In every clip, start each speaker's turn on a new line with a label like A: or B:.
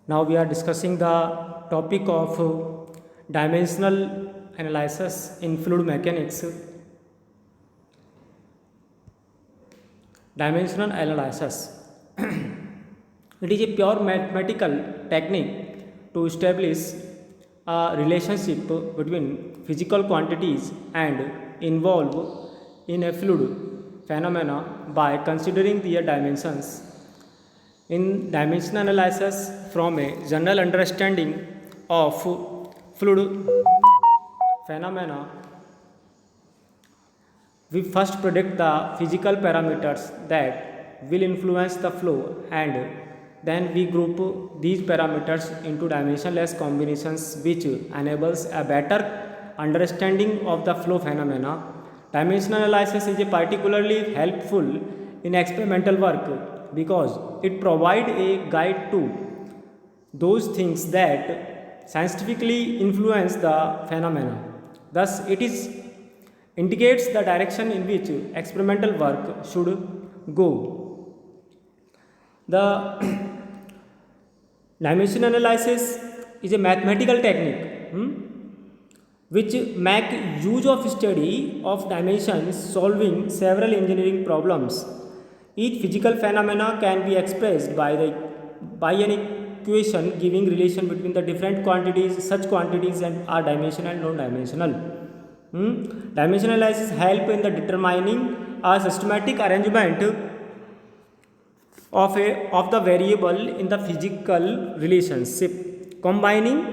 A: Now we are discussing the topic of dimensional analysis in fluid mechanics. Dimensional analysis. It is a pure mathematical technique to establish a relationship between physical quantities and involve in a fluid phenomena by considering their dimensions. In dimensional analysis, from a general understanding of fluid phenomena, we first predict the physical parameters that will influence the flow, and then we group these parameters into dimensionless combinations which enables a better understanding of the flow phenomena. Dimensional analysis is particularly helpful in experimental work because it provides a guide to those things that scientifically influence the phenomena. Thus, it is indicates the direction in which experimental work should go. The dimension analysis is a mathematical technique which make use of study of dimensions solving several engineering problems. Each physical phenomena can be expressed by an equation giving relation between the different quantities. Such quantities and are dimensional, non-dimensional. Dimensional analysis help in the determining a systematic arrangement of the variable in the physical relationship, combining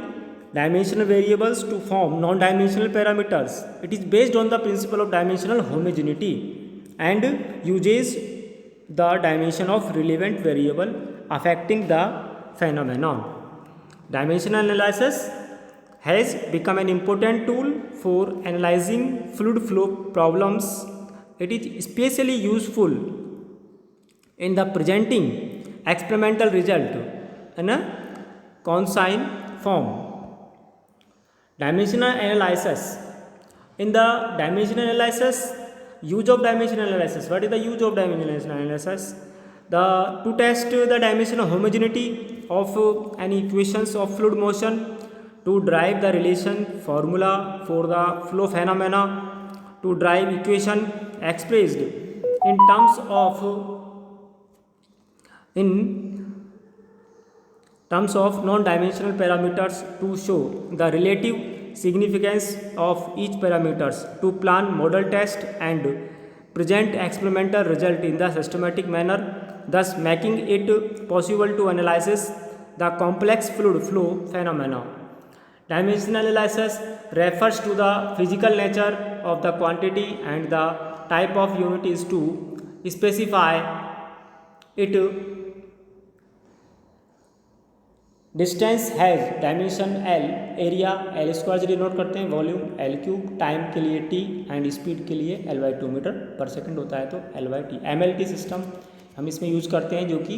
A: dimensional variables to form non-dimensional parameters. It is based on the principle of dimensional homogeneity and uses the dimension of relevant variable affecting the phenomenon. Dimensional analysis has become an important tool for analyzing fluid flow problems. It is especially useful in the presenting experimental result in a concise form. Dimensional analysis. In the dimensional analysis, use of dimensional analysis. What is the use of dimensional analysis? To test the dimensional homogeneity of any equations of fluid motion, to derive the relation formula for the flow phenomena, to derive equation expressed in terms of non-dimensional parameters, to show the relative significance of each parameters, to plan model test and present experimental result in the systematic manner, thus making it possible to analyze the complex fluid flow phenomena. Dimensional analysis refers to the physical nature of the quantity and the type of unit is to specify it. Distance has dimension L, area L square से denote करते हैं, volume L cube, time के लिए T and speed के लिए L/2 metre पर second होता है तो L/T। MLT सिस्टम हम इसमें यूज़ करते हैं जो कि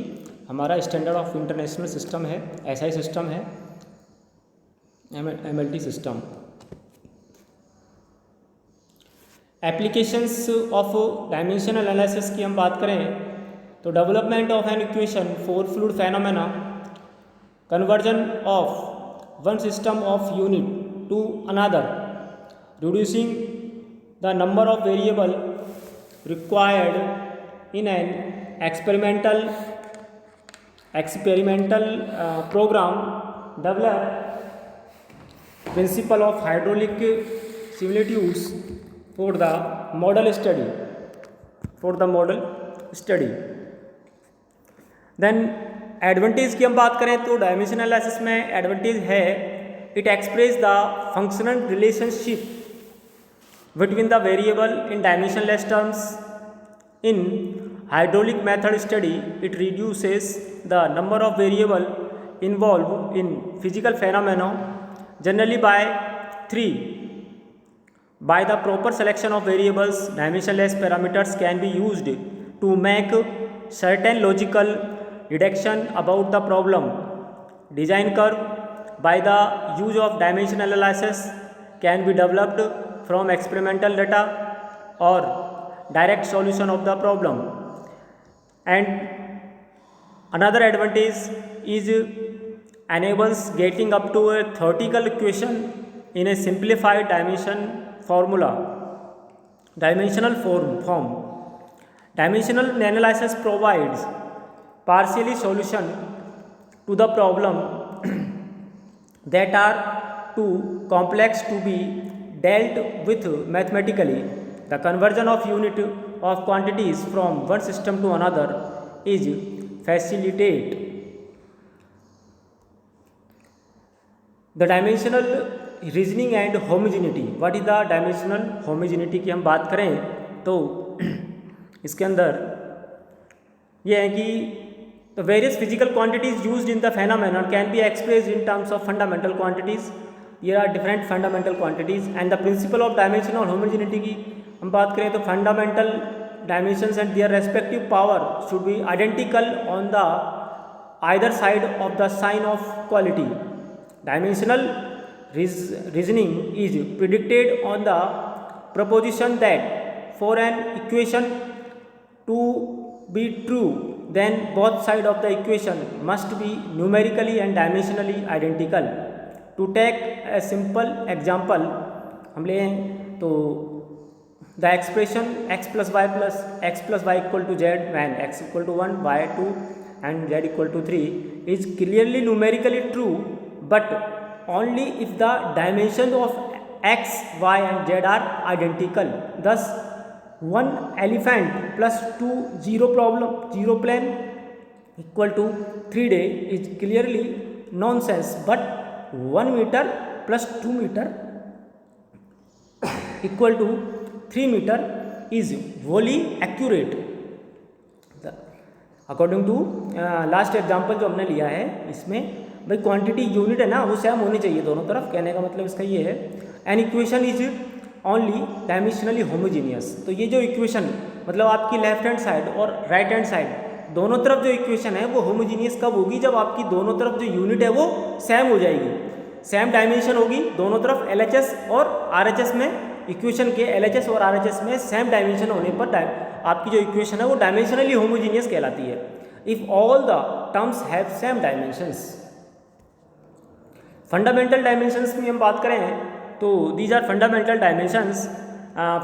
A: हमारा स्टैंडर्ड ऑफ इंटरनेशनल सिस्टम है, SI सिस्टम है MLT system. Applications of dimensional analysis की हम बात करें तो development of an equation for fluid phenomena, conversion of one system of unit to another, reducing the number of variable required in an experimental program, develop principle of hydraulic similitudes for the model study. Then advantage की हम बात करें तो dimensional analysis में advantage है, it express the functional relationship between the variable in dimensionless terms. In hydraulic method study it reduces the number of variable involve in physical phenomena generally by 3। By the proper selection of variables, dimensionless parameters can be used to make certain logical deduction about the problem. Design curve by the use of dimensional analysis can be developed from experimental data or direct solution of the problem. And another advantage is enables getting up to a theoretical equation in a simplified dimensional form. Dimensional analysis provides partially solution to the problem that are too complex to be dealt with mathematically. The conversion of unit of quantities from one system to another is facilitate. The dimensional reasoning and homogeneity. What is the dimensional homogeneity की हम बात करें तो इसके अंदर ये है कि the various physical quantities used in the phenomenon can be expressed in terms of fundamental quantities. Here are different fundamental quantities and the principle of dimensional homogeneity की हम बात करें तो fundamental dimensions and their respective power should be identical on the either side of the sign of quality. Dimensional reasoning is predicted on the proposition that for an equation to be true, then both sides of the equation must be numerically and dimensionally identical. To take a simple example, हम लें तो the expression x plus y equal to z when x equal to 1, y 2 and z equal to 3 is clearly numerically true, but only if the dimensions of x, y and z are identical. Thus, one elephant plus two zero plane equal to 3D is clearly nonsense, but 1 meter plus 2 meter equal to 3 meter is wholly accurate. According to last example जो हमने लिया है इसमें भाई quantity unit है ना वो same होनी चाहिए दोनों तरफ. कहने का मतलब इसका ये है an equation is only dimensionally homogeneous. तो ये जो इक्वेशन मतलब आपकी लेफ्ट हैंड साइड और राइट हैंड साइड दोनों तरफ जो इक्वेशन है वो होमोजीनियस कब होगी? जब आपकी दोनों तरफ जो यूनिट है वो सेम हो जाएगी, सेम डायमेंशन होगी दोनों तरफ. एलएचएस और आरएचएस में इक्वेशन के एलएचएस और आरएचएस में सेम डायमेंशन होने पर आपकी जो इक्वेशन है वो डायमेंशनली होमोजीनियस कहलाती है. If all the terms have same dimensions. Fundamental dimensions की हम बात करें तो these are fundamental dimensions.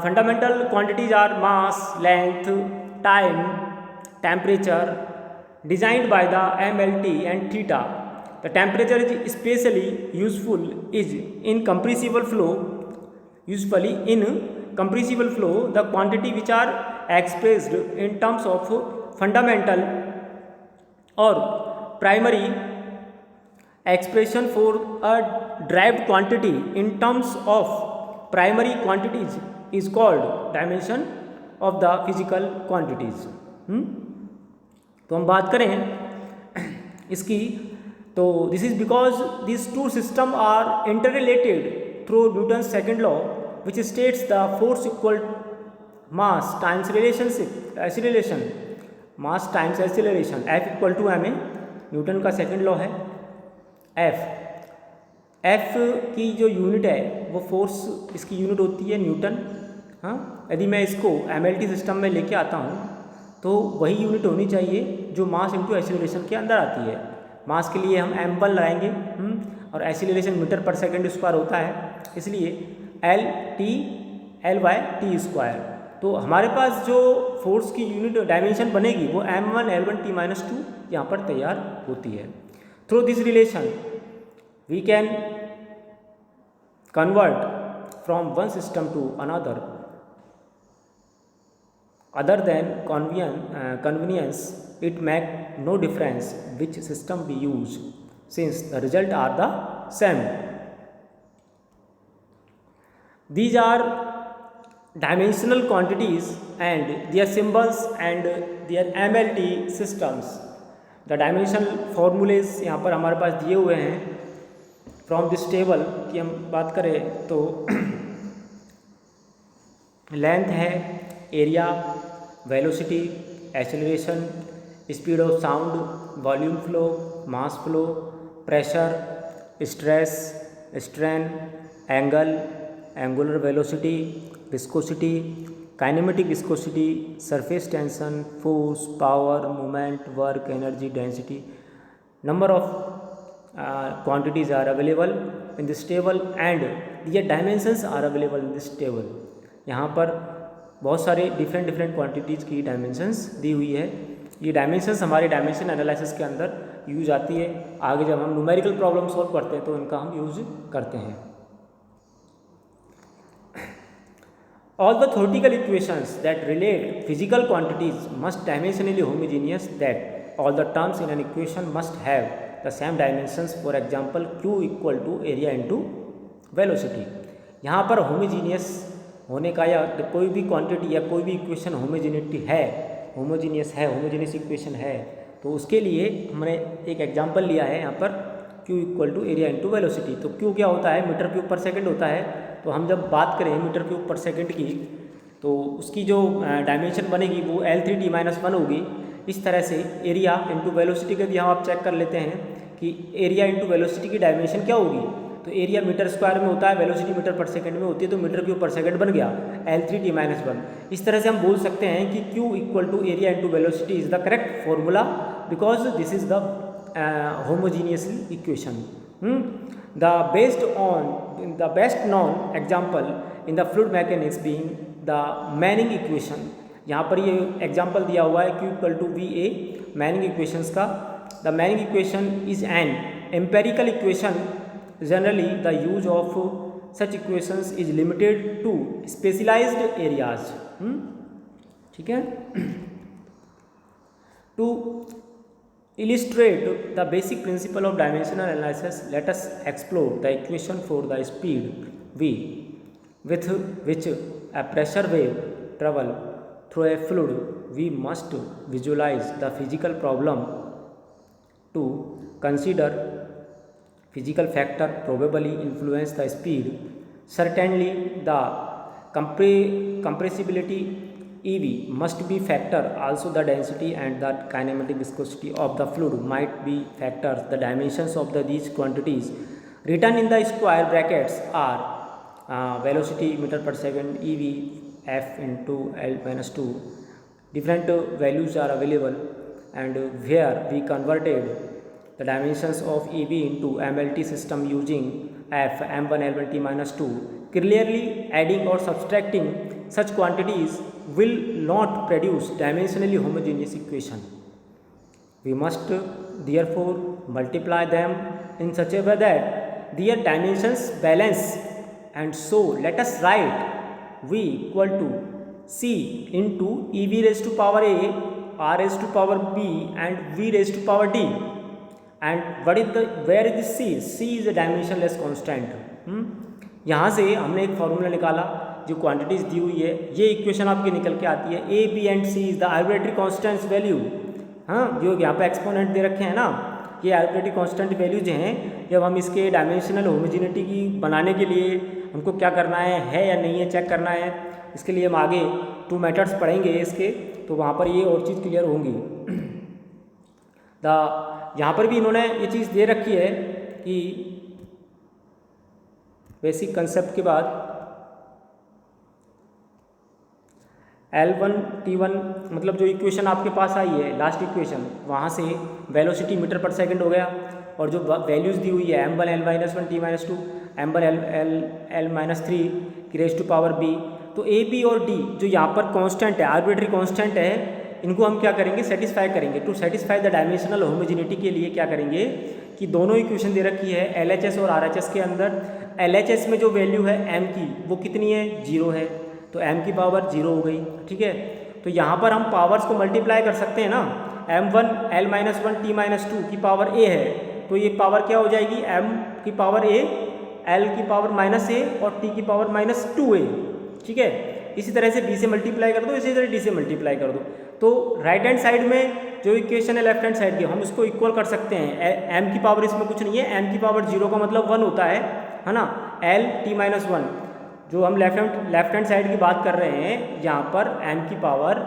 A: Fundamental quantities are mass, length, time, temperature designed by the MLT and theta. The temperature is especially useful in compressible flow. Usually in compressible flow, the quantity which are expressed in terms of fundamental or primary expression for a derived quantity in terms of primary quantities is called dimension of the physical quantities. तो हम बात करें इसकी तो this is because this two system are interrelated through Newton second law which states the force equal mass times acceleration mass times acceleration F equal to M A. Newton का second law है. F की जो unit है वो force इसकी unit होती है Newton. हाँ, यदि मैं इसको MLT सिस्टम में लेके आता हूँ तो वही यूनिट होनी चाहिए जो मास इंटू एक्सीलरेशन के अंदर आती है. मास के लिए हम m1 लगाएंगे और एक्सीलरेशन मीटर पर सेकंड स्क्वायर होता है, इसलिए L/T तो हमारे पास जो फोर्स की यूनिट डायमेंशन बनेगी वो m1 L1 T-2 यहाँ पर तैयार होती है. Through this relation we can convert from one system to another. Other than convenience, it make no difference which system we use, since the result are the same. These are dimensional quantities and their symbols and their MLT systems. The dimensional formulas यहाँ पर हमारे पास दिए हुए हैं from this table की हम बात करें तो लेंथ है, area, velocity, acceleration, speed of sound, volume flow, mass flow, pressure, stress, strain, angle, angular velocity, viscosity, kinematic viscosity, surface tension, force, power, moment, work, energy, density, number of quantities are available in this table and their dimensions are available in this table. यहाँ पर बहुत सारे different quantities की dimensions दी हुई है. ये dimensions हमारे dimension analysis के अंदर यूज आती है. आगे जब हम न्यूमेरिकल प्रॉब्लम सॉल्व करते हैं तो इनका हम यूज करते हैं. All the theoretical equations that relate physical quantities must dimensionally homogeneous, that all the terms in an equation must have the same dimensions. For example, Q equal to area into velocity. यहाँ पर homogeneous होने का या कोई भी quantity या कोई भी इक्वेशन होमोजीनियस इक्वेशन है तो उसके लिए हमने एक एग्जांपल लिया है यहाँ पर Q equal to area into velocity. तो Q क्या होता है? मीटर क्यूब पर सेकंड होता है. तो हम जब बात करें मीटर क्यूब पर सेकंड की तो उसकी जो डायमेंशन बनेगी वो L3d-1 होगी. इस तरह से एरिया इंटू वेलोसिटी का भी हम आप चेक कर लेते हैं कि एरिया इंटू वेलोसिटी की डायमेंशन क्या होगी. तो एरिया मीटर स्क्वायर में होता है, वेलोसिटी मीटर पर सेकंड में होती है, तो मीटर क्यूब पर सेकंड बन गया L3d-1. इस तरह से हम बोल सकते हैं कि Q equal to area into velocity is the correct formula because this is the homogeneous equation. The best known example in the fluid mechanics being the Manning equation. यहाँ पर ये एग्जाम्पल दिया हुआ है Q equal to VA Manning equations का. The Manning equation is an empirical equation. Generally, the use of such equations is limited to specialized areas. ठीक है. To illustrate the basic principle of dimensional analysis, let us explore the equation for the speed v with which a pressure wave travel through a fluid. We must visualize the physical problem to consider physical factor probably influence the speed. Certainly the compressibility EV must be factor. Also the density and the kinematic viscosity of the fluid might be factors. The dimensions of these quantities written in the square brackets are velocity meter per second, EV, F into L-2. Different values are available and where we converted the dimensions of EV into MLT system using F, M1, L1, T-2. Clearly adding or subtracting such quantities will not produce dimensionally homogeneous equation. We must therefore multiply them in such a way that their dimensions balance, and so let us write V equal to C into EV raised to power A, R raised to power B and V raised to power D. And where is this C? C is a dimensionless constant. यहाँ से हमने एक formula निकाला जो quantities दी हुई है. ये equation आपकी निकल के आती है A, B and C is the arbitrary constants value. हाँ, जो यहाँ पे एक्सपोनेंट दे रखे हैं ना, ये आर्बिट्रेरी कांस्टेंट वैल्यूज हैं. जब हम इसके डायमेंशनल होमोजेनिटी की बनाने के लिए हमको क्या करना है या नहीं है चेक करना है, इसके लिए हम आगे 2 मेथड्स पढ़ेंगे इसके, तो वहाँ पर ये और चीज़ क्लियर होंगी. यहाँ पर भी इन्होंने ये चीज़ दे रखी है कि बेसिक कंसेप्ट के बाद L1 T1 मतलब जो इक्वेशन आपके पास आई है लास्ट इक्वेशन, वहाँ से वेलोसिटी मीटर पर सेकंड हो गया और जो वैल्यूज़ दी हुई है M1 L-1 T-2, M1 L-3 की रेज़ टू पावर B. तो A, B और D जो यहाँ पर कांस्टेंट है, आर्बिट्रेरी कांस्टेंट है, इनको हम क्या करेंगे? सेटिस्फाई करेंगे. To satisfy the dimensional homogeneity के लिए क्या करेंगे कि दोनों इक्वेशन दे रखी है LHS और RHS के अंदर. LHS में जो वैल्यू है M की वो कितनी है? 0 है, तो M की पावर 0 हो गई. ठीक है, तो यहाँ पर हम पावर्स को मल्टीप्लाई कर सकते हैं ना. M1 L-1 T-2 की पावर A है, तो ये पावर क्या हो जाएगी? M की पावर A, L की पावर -A और T की पावर -2A. ठीक है, इसी तरह से B से मल्टीप्लाई कर दो, इसी तरह D से मल्टीप्लाई कर दो. तो राइट हैंड साइड में जो इक्वेशन है लेफ्ट हैंड साइड की, हम उसको इक्वल कर सकते हैं. M की पावर इसमें कुछ नहीं है, M की पावर 0 का मतलब 1 होता है ना. L T-1 जो हम लेफ्ट हैंड साइड की बात कर रहे हैं, यहाँ पर M की पावर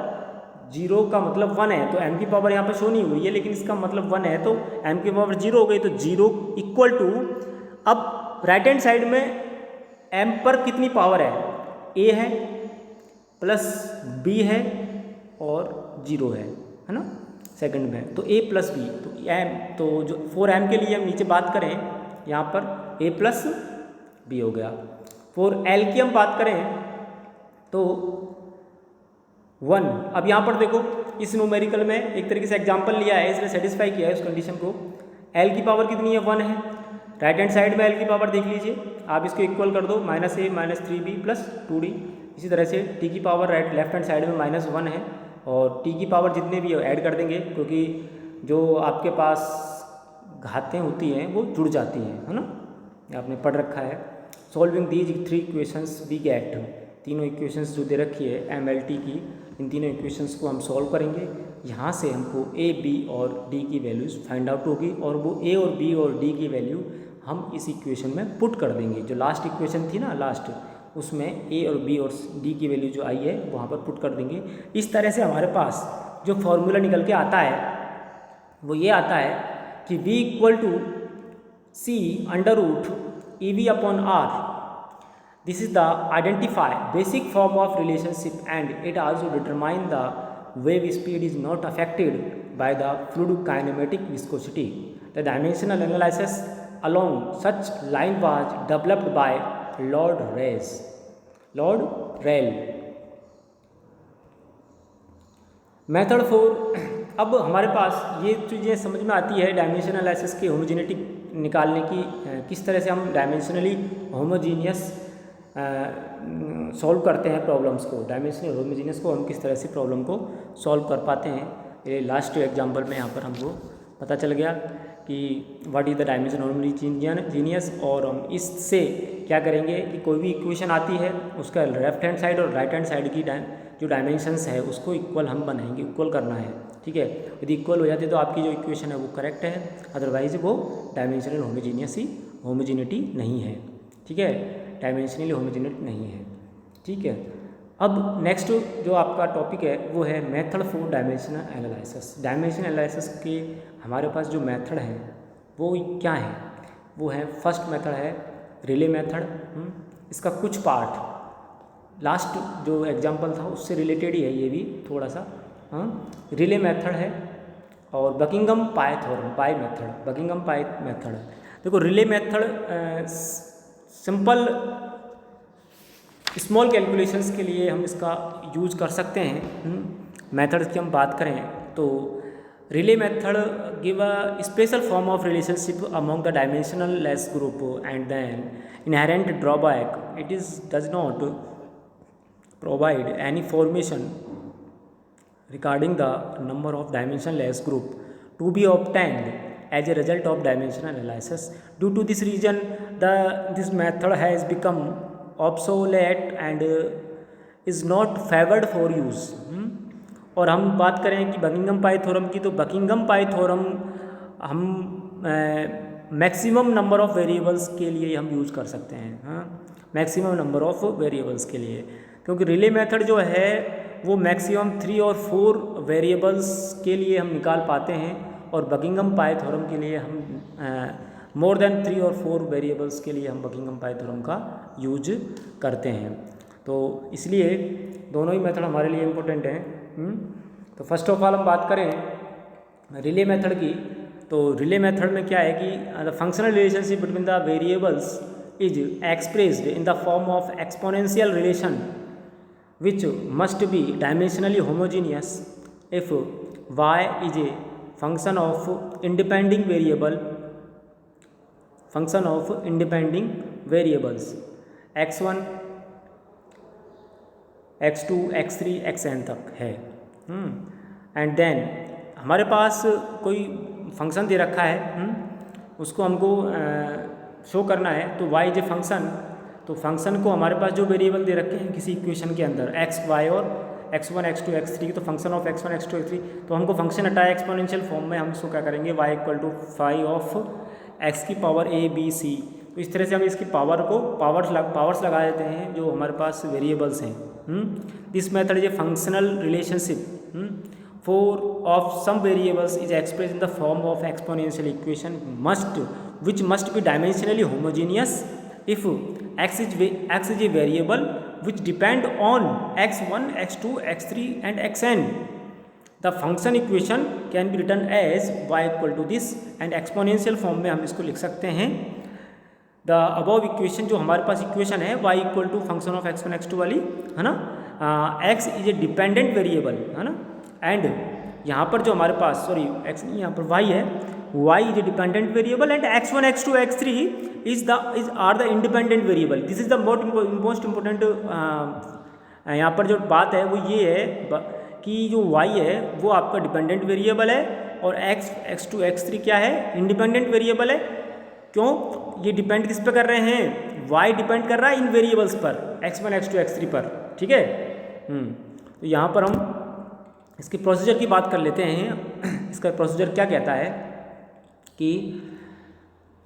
A: 0 का मतलब 1 है, तो M की पावर यहाँ पर शो नहीं हुई है, लेकिन इसका मतलब 1 है, तो M की पावर 0 हो गई. तो 0 इक्वल टू, अब राइट हैंड साइड में M पर कितनी पावर है? A है प्लस B है और 0 है ना. सेकंड में, तो a प्लस बी, तो m, तो जो 4m के लिए हम नीचे बात करें यहाँ पर a प्लस बी हो गया। 4l की हम बात करें तो 1। अब यहाँ पर देखो इस न्यूमेरिकल में एक तरीके से एग्जाम्पल लिया है, इसने सेटिस्फाई किया है उस कंडीशन को। l की पावर कितनी है, 1 है। राइट हैंड साइड में l की पावर देख लीजिए, आप इसको इक्वल कर दो, -a minus 3b plus 2d। इसी तरह से t की power right left hand side में -1 है, और t की पावर जितने भी ऐड कर देंगे, क्योंकि जो आपके पास घातें होती हैं वो जुड़ जाती हैं, है ना, आपने पढ़ रखा है। Solving these 3 equations we get, तीनों इक्वेशंस जो दे रखी है MLT की, इन तीनों इक्वेशंस को हम सॉल्व करेंगे। यहाँ से हमको a, b और d की वैल्यूज़ फाइंड आउट होगी, और वो a और b और d की वैल्यू हम इस इक्वेशन में पुट कर देंगे। जो लास्ट इक्वेशन थी ना, लास्ट, उसमें a और b और d की वैल्यू जो आई है वहाँ पर पुट कर देंगे। इस तरह से हमारे पास जो फॉर्मूला निकल के आता है वो ये आता है कि v equal to c under root EV upon R। This is the identify basic form of relationship, and it also determine the wave speed is not affected by the fluid kinematic viscosity. The dimensional analysis along such line was developed by Lord Rayleigh. Method 4। अब हमारे पास ये चीज़ें समझ में आती है dimension analysis की homogeneity निकालने की, किस तरह से हम डायमेंशनली होमोजीनियस सॉल्व करते हैं प्रॉब्लम्स को, डायमेंशनल होमोजीनियस को हम किस तरह से प्रॉब्लम को सॉल्व कर पाते हैं। ये लास्ट एग्जांपल में यहाँ पर हमको पता चल गया कि what is the dimension homogeneous, और हम इससे क्या करेंगे कि कोई भी इक्वेशन आती है उसका लेफ्ट हैंड साइड और राइट हैंड साइड की जो डायमेंशंस है उसको इक्वल हम बनाएंगे, इक्वल करना है, ठीक है। यदि इक्वल हो जाती है तो आपकी जो इक्वेशन है वो करेक्ट है, अदरवाइज वो डायमेंशनल होमोजीनिटी नहीं है, ठीक है, डायमेंशनली होमोजेनिटी नहीं है, ठीक है। अब नेक्स्ट जो आपका टॉपिक है वो है method for dimensional analysis. Dimensional analysis के हमारे पास जो मेथड है वो क्या है, वो है फर्स्ट मेथड है रिले मेथड। इसका कुछ पार्ट लास्ट जो एग्जांपल था उससे रिलेटेड ही है, ये भी थोड़ा सा रिले मेथड है, और Buckingham pi method, Buckingham pi method. देखो relay method simple small calculations के लिए हम इसका यूज कर सकते हैं। मेथड्स की हम बात करें तो Rayleigh method give a special form of relationship among the dimensional less group and then inherent drawback it is does not provide any formation regarding the number of dimensionless group to be obtained as a result of dimensional analysis. Due to this reason, this method has become obsolete and is not favored for use. और हम बात करें कि Buckingham pi theorem की, तो Buckingham pi theorem हम maximum number of variables के लिए हम यूज़ कर सकते हैं, मैक्सिमम नंबर ऑफ वेरिएबल्स के लिए, क्योंकि रिले मेथड जो है वो मैक्सिमम 3 और 4 वेरिएबल्स के लिए हम निकाल पाते हैं, और बकिंघम पाई थ्योरम के लिए हम मोर देन 3 और 4 वेरिएबल्स के लिए हम बकिंघम पाई थ्योरम का यूज करते हैं। तो इसलिए दोनों ही मेथड हमारे लिए इम्पोर्टेंट हैं। तो फर्स्ट ऑफ ऑल हम बात करें रिले मेथड की, तो रिले मेथड में क्या है कि the functional relationship between the variables is expressed in the form of exponential relation which must be dimensionally homogeneous if y is a function of independent variables x1 x2 x3 xn तक है। And then हमारे पास कोई function दे रखा है, उसको हमको show करना है, तो y इज ए फंक्शन, तो फंक्शन को हमारे पास जो वेरिएबल दे रखे हैं किसी इक्वेशन के अंदर x, y और x1 x2 x3, तो function of x1 x2 x3, तो हमको फंक्शन हटाया एक्सपोनेंशियल फॉर्म में, हम इसको क्या करेंगे y equal to 5 of x की पावर a b c। तो इस तरह से हम इसकी पावर को पावर्स लगा देते हैं जो हमारे पास वेरिएबल्स हैं। This method is a functional relationship of some variables is express in the form of exponential equation which must be dimensionally homogeneous if x is a variable which depend on x1 x2 x3 and xn. The function equation can be written as y equal to this, and exponential form में हम इसको लिख सकते हैं the above equation, जो हमारे पास equation है y equal to function of x1 x2 वाली, है ना, x is a dependent variable, है ना, एंड यहाँ पर जो हमारे पास x नहीं, यहाँ पर y है, y is a dependent variable and x1 x2 x3 is are the independent variable. This is the most important, यहाँ पर जो बात है वो ये है कि जो y है वो आपका डिपेंडेंट वेरिएबल है और x x2 x3 क्या है, इंडिपेंडेंट वेरिएबल है। क्यों? ये डिपेंड किस पे कर रहे हैं, y डिपेंड कर रहा है इन वेरिएबल्स पर, x1 x2 x3 पर, ठीक है। तो यहाँ पर हम इसके प्रोसीजर की बात कर लेते हैं। इसका प्रोसीजर क्या कहता है कि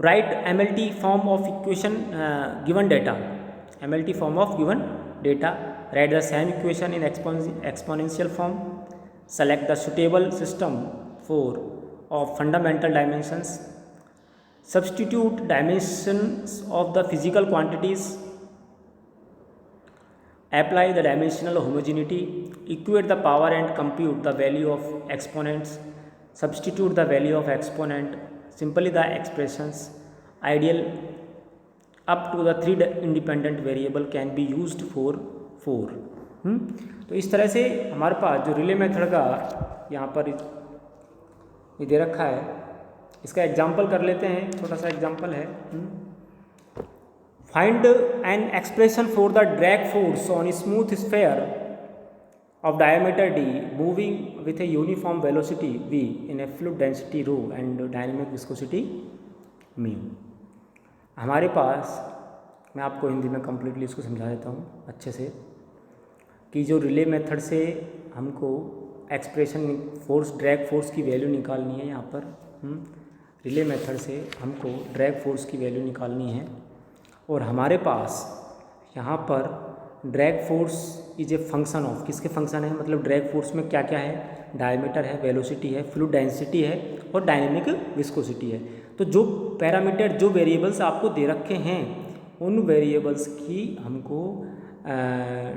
A: right MLT form of equation given data, MLT form of given data, write the same equation in exponential form, select the suitable system for of fundamental dimensions, substitute dimensions of the physical quantities, apply the dimensional homogeneity, equate the power and compute the value of exponents, substitute the value of exponent, simply the expressions, ideal up to the 3 independent variable can be used for 4। तो इस तरह से हमारे पास जो relay method का यहाँ पर ये दे रखा है, इसका एग्जाम्पल कर लेते हैं, छोटा सा एग्जाम्पल है। Find an expression for the drag force on smooth sphere of diameter d moving with a uniform velocity v in a fluid density ρ and dynamic viscosity μ। हमारे पास, मैं आपको हिंदी में कम्प्लीटली इसको समझा देता हूँ अच्छे से, कि जो रिले मेथड से हमको एक्सप्रेशन फोर्स, ड्रैग फोर्स की वैल्यू निकालनी है। यहाँ पर रिले मेथड से हमको ड्रैग फोर्स की वैल्यू निकालनी है और हमारे पास यहाँ पर drag force is a function of, किसके फंक्शन है, मतलब ड्रैग फोर्स में क्या क्या है, डायमीटर है, वेलोसिटी है, फ्लूइड डेंसिटी है और डायनेमिक विस्कोसिटी है। तो जो पैरामीटर, जो वेरिएबल्स आपको दे रखे हैं, उन वेरिएबल्स की हमको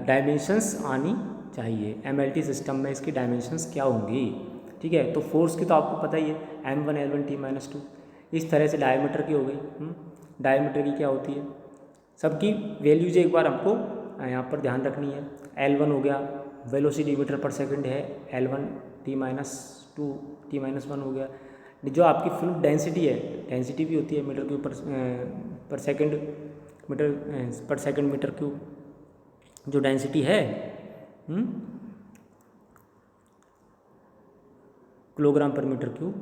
A: डायमेंशंस आनी चाहिए। MLT सिस्टम में इसकी डायमेंशंस क्या होंगी, ठीक है। तो फोर्स की तो आपको पता ही है, m1 l1 t-2, इस तरह से डायमीटर की हो गई। डायमीटर की क्या होती है, सबकी वैल्यूज एक बार हमको यहाँ पर ध्यान रखनी है। L1 हो गया, वेलोसिटी मीटर पर सेकंड है, L1 t-2 t-1 हो गया। जो आपकी फ्लूइड डेंसिटी है, डेंसिटी भी होती है मीटर क्यूब पर सेकंड, मीटर पर सेकंड मीटर क्यूब, जो डेंसिटी है किलोग्राम पर मीटर क्यूब,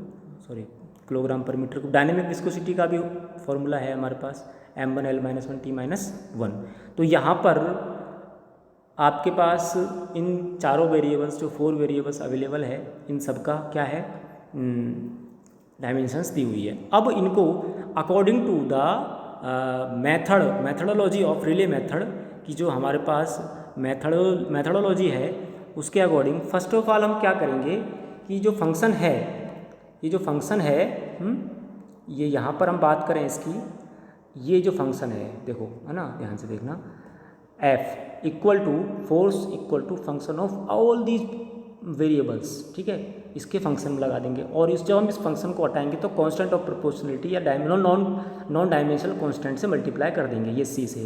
A: किलोग्राम पर मीटर क्यूब। डायनेमिक विस्कोसिटी का भी फॉर्मूला है हमारे पास, m1 l-1 t-1। तो यहाँ पर आपके पास इन चारों वेरिएबल्स, जो 4 वेरिएबल्स अवेलेबल है, इन सब का क्या है, डायमेंशंस दी हुई है। अब इनको according to the methodology of Rayleigh method की, जो हमारे पास मेथडोलॉजी है, उसके अकॉर्डिंग फर्स्ट ऑफ ऑल हम क्या करेंगे कि जो फंक्शन है, ये जो फंक्शन है, ये यहाँ पर हम बात करें इसकी, ये जो फंक्शन है देखो, है ना, ध्यान से देखना, f equal to force equal to function of all these variables, ठीक है, इसके फंक्शन में लगा देंगे। और इस जब हम इस फंक्शन को हटाएंगे तो कांस्टेंट ऑफ प्रोपोर्शनलिटी या नॉन डायमेंशनल कांस्टेंट से मल्टीप्लाई कर देंगे, ये c से।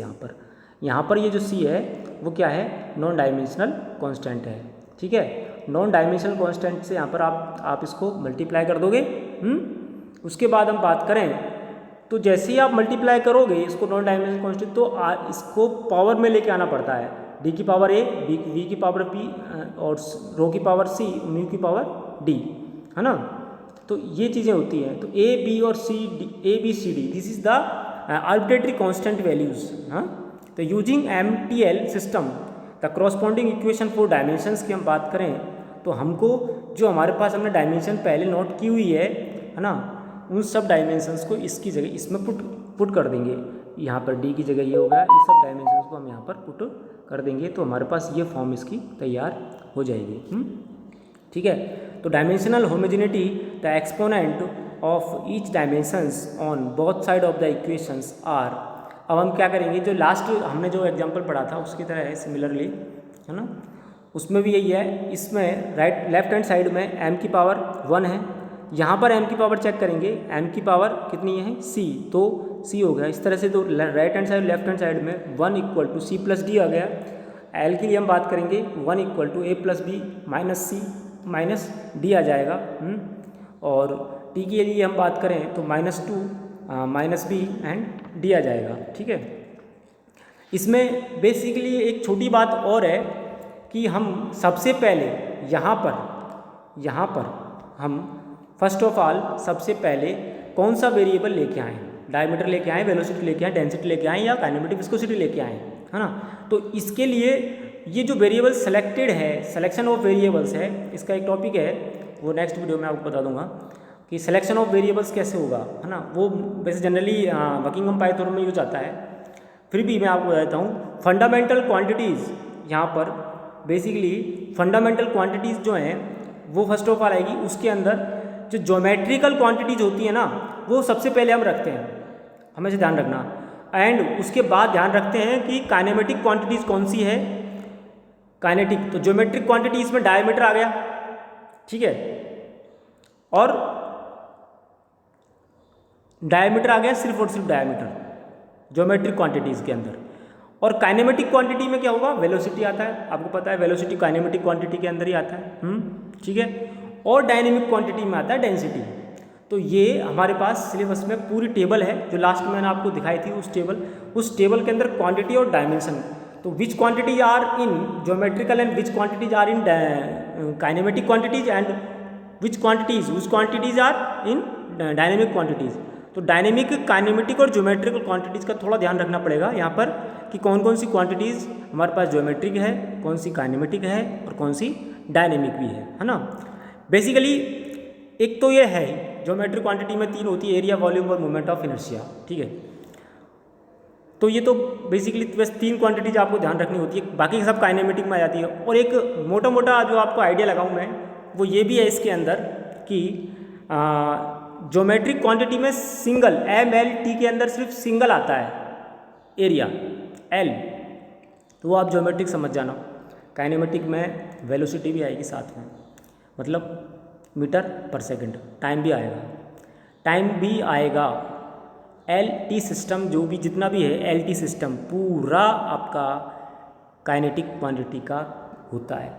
A: यहाँ पर ये जो c है वो क्या है, नॉन डायमेंशनल कांस्टेंट है, ठीक है। नॉन डायमेंशनल कांस्टेंट से यहाँ पर आप इसको मल्टीप्लाई कर दोगे। उसके बाद हम बात करें तो जैसे ही आप मल्टीप्लाई करोगे इसको नॉन डायमेंशनल कांस्टेंट, तो इसको पावर में लेके आना पड़ता है, d की पावर a, v की पावर b और रो की पावर c, म्यू की पावर d, है ना। तो ये चीज़ें होती हैं। तो a b और c a b c d, this is the arbitrary constant values. हाँ, तो using MTL system the corresponding equation for dimensions की हम बात करें तो हमको जो हमारे पास हमने डायमेंशन पहले नोट की हुई है ना, उन सब डायमेंशंस को इसकी जगह इसमें पुट कर देंगे। यहाँ पर d की जगह ये होगा, ये सब डायमेंशंस को हम यहाँ पर पुट कर देंगे, तो हमारे पास ये फॉर्म इसकी तैयार हो जाएगी। ठीक है, तो dimensional homogeneity the exponent of each dimensions on both side of the equations are. अब हम क्या करेंगे, जो लास्ट हमने जो एग्जांपल पढ़ा था उसकी तरह है सिमिलरली, है ना। उसमें भी यही है। इसमें लेफ्ट हैंड साइड में m की पावर 1 है, यहाँ पर m की पावर चेक करेंगे, m की पावर कितनी है c, तो c हो गया। इस तरह से तो right hand side left hand side में 1 equal to c plus D आ गया। l के लिए हम बात करेंगे 1 equal to a plus B minus c minus D आ जाएगा। और t के लिए हम बात करें तो -2 माइनस बी एंड डी आ जाएगा। ठीक है, इसमें बेसिकली एक छोटी बात और है कि हम सबसे पहले यहाँ पर हम फर्स्ट ऑफ ऑल सबसे पहले कौन सा वेरिएबल लेके आए, डायमीटर लेके आए, वेलोसिटी लेके आए, डेंसिटी लेके आए या काइनेमेटिक विस्कोसिटी लेके आए, है ना। तो इसके लिए ये जो वेरिएबल सेलेक्टेड है, सिलेक्शन ऑफ वेरिएबल्स है, इसका एक टॉपिक है, वो नेक्स्ट वीडियो में आपको बता दूंगा कि सिलेक्शन ऑफ वेरिएबल्स कैसे होगा, है ना। वो वैसे जनरली वर्किंग पाइथन में यूज आता है, फिर भी मैं आपको बताता हूँ। फंडामेंटल क्वांटिटीज़, यहाँ पर बेसिकली फंडामेंटल क्वांटिटीज़ जो हैं वो फर्स्ट ऑफ ऑल आएगी। उसके अंदर जो ज्योमेट्रिकल क्वांटिटीज़ होती है ना, वो सबसे पहले हम रखते हैं, हमेशा ध्यान रखना। एंड उसके बाद ध्यान रखते हैं कि काइनेमेटिक क्वांटिटीज़ कौन सी है, काइनेटिक। तो ज्योमेट्रिक क्वांटिटी इसमें डायमीटर आ गया, ठीक है, और डायमीटर आ गया, सिर्फ और सिर्फ डायमीटर ज्योमेट्रिक क्वांटिटीज़ के अंदर। और काइनेमेटिक क्वांटिटी में क्या होगा, वेलोसिटी आता है, आपको पता है वेलोसिटी काइनेमेटिक क्वांटिटी के अंदर ही आता है, ठीक है। और डायनेमिक क्वांटिटी में आता है डेंसिटी। तो ये हमारे पास सिलेबस में पूरी टेबल है, जो लास्ट में मैंने आपको दिखाई थी उस टेबल के अंदर क्वांटिटी और डायमेंशन। तो which quantity are in geometrical and which quantities are in kinematic quantities and which quantities are in dynamic quantities. तो डायनेमिक, काइनेमेटिक और ज्योमेट्रिकल क्वांटिटीज़ का थोड़ा ध्यान रखना पड़ेगा यहाँ पर कि कौन कौन सी क्वांटिटीज़ हमारे पास ज्योमेट्रिक है, कौन सी काइनेमेटिक है और कौन सी डायनेमिक भी है ना। बेसिकली एक तो ये है ज्योमेट्रिक क्वांटिटी में 3 होती है, एरिया, वॉल्यूम और मोमेंट ऑफ इनर्शिया, ठीक है। तो ये तो बेसिकली बस 3 क्वांटिटीज आपको ध्यान रखनी होती है, बाकी सब काइनेमेटिक में आ जाती है। और एक मोटा मोटा जो आपको आइडिया लगाऊँ मैं, वो ये भी है इसके अंदर कि ज्योमेट्रिक क्वांटिटी में सिंगल MLT के अंदर सिर्फ सिंगल आता है एरिया L, तो वो आप ज्योमेट्रिक समझ जाना। काइनेमेटिक में वेलोसिटी भी आएगी साथ में, मतलब मीटर पर सेकंड, टाइम भी आएगा। LT सिस्टम जो भी जितना भी है LT सिस्टम पूरा आपका काइनेटिक क्वांटिटी का होता है।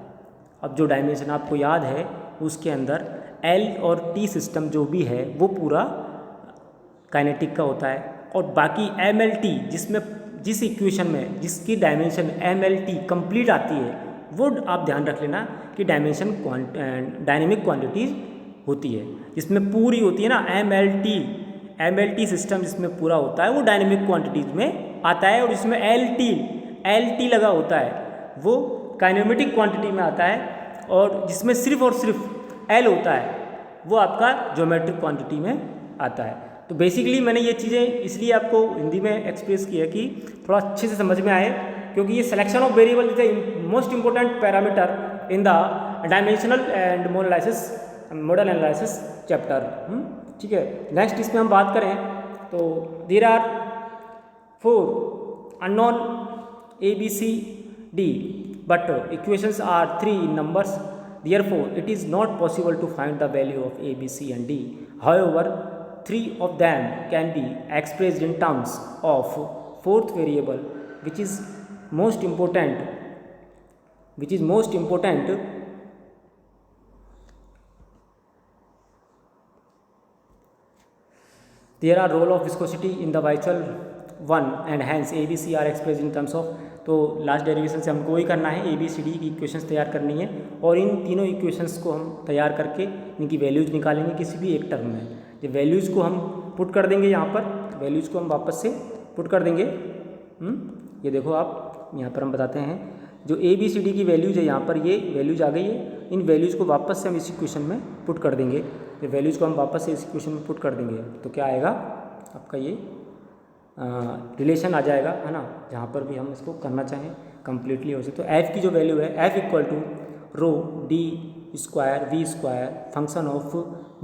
A: अब जो डायमेंशन आपको याद है उसके अंदर L और T सिस्टम जो भी है वो पूरा काइनेटिक का होता है। और बाकी MLT जिसमें जिस इक्वेशन में जिसकी डायमेंशन MLT कंप्लीट आती है, वो आप ध्यान रख लेना कि डायमेंशन डायनेमिक क्वांटिटीज होती है, जिसमें पूरी होती है ना MLT सिस्टम जिसमें पूरा होता है वो डायनेमिक क्वांटिटीज में आता है। और जिसमें LT लगा होता है वो काइनेमेटिक क्वांटिटी में आता है। और जिसमें सिर्फ और सिर्फ L होता है वो आपका ज्योमेट्रिक क्वांटिटी में आता है। तो बेसिकली मैंने ये चीज़ें इसलिए आपको हिंदी में एक्सप्रेस किया कि थोड़ा अच्छे से समझ में आए, क्योंकि ये selection of variable is the most important parameter in the dimensional and model analysis chapter, ठीक है। नेक्स्ट इसमें हम बात करें तो there are 4 unknown ABCD but equations are 3 in numbers. Therefore, it is not possible to find the value of A, B, C and D. However, 3 of them can be expressed in terms of fourth variable, which is most important. There are role of viscosity in the virtual one and hence A, B, C are expressed in terms of। तो last derivation से हमको वही करना है, ABCD की equations तैयार करनी है और इन तीनों इक्वेशंस को हम तैयार करके इनकी वैल्यूज़ निकालेंगे किसी भी एक टर्म में। जो वैल्यूज़ को हम पुट कर देंगे यहाँ पर, वैल्यूज़ को हम वापस से पुट कर देंगे। ये देखो आप यहाँ पर हम बताते हैं जो ABCD की वैल्यूज़ है, यहाँ पर ये वैल्यूज़ आ गई है। इन वैल्यूज़ को वापस से हम इस इक्वेशन में पुट कर देंगे। ये वैल्यूज़ को हम वापस से इस इक्वेशन में पुट कर देंगे तो क्या आएगा आपका ये रिलेशन आ जाएगा, है ना। जहाँ पर भी हम इसको करना चाहें कंप्लीटली हो सके। तो F की जो वैल्यू है F equal to rho D square V square function of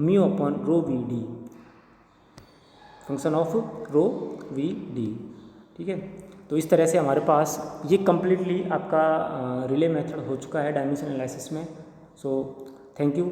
A: mu upon rho VD, function of rho VD, ठीक है। तो इस तरह से हमारे पास ये कम्प्लीटली आपका रिले मेथड हो चुका है डायमेंशन एनालिसिस में। So thank you.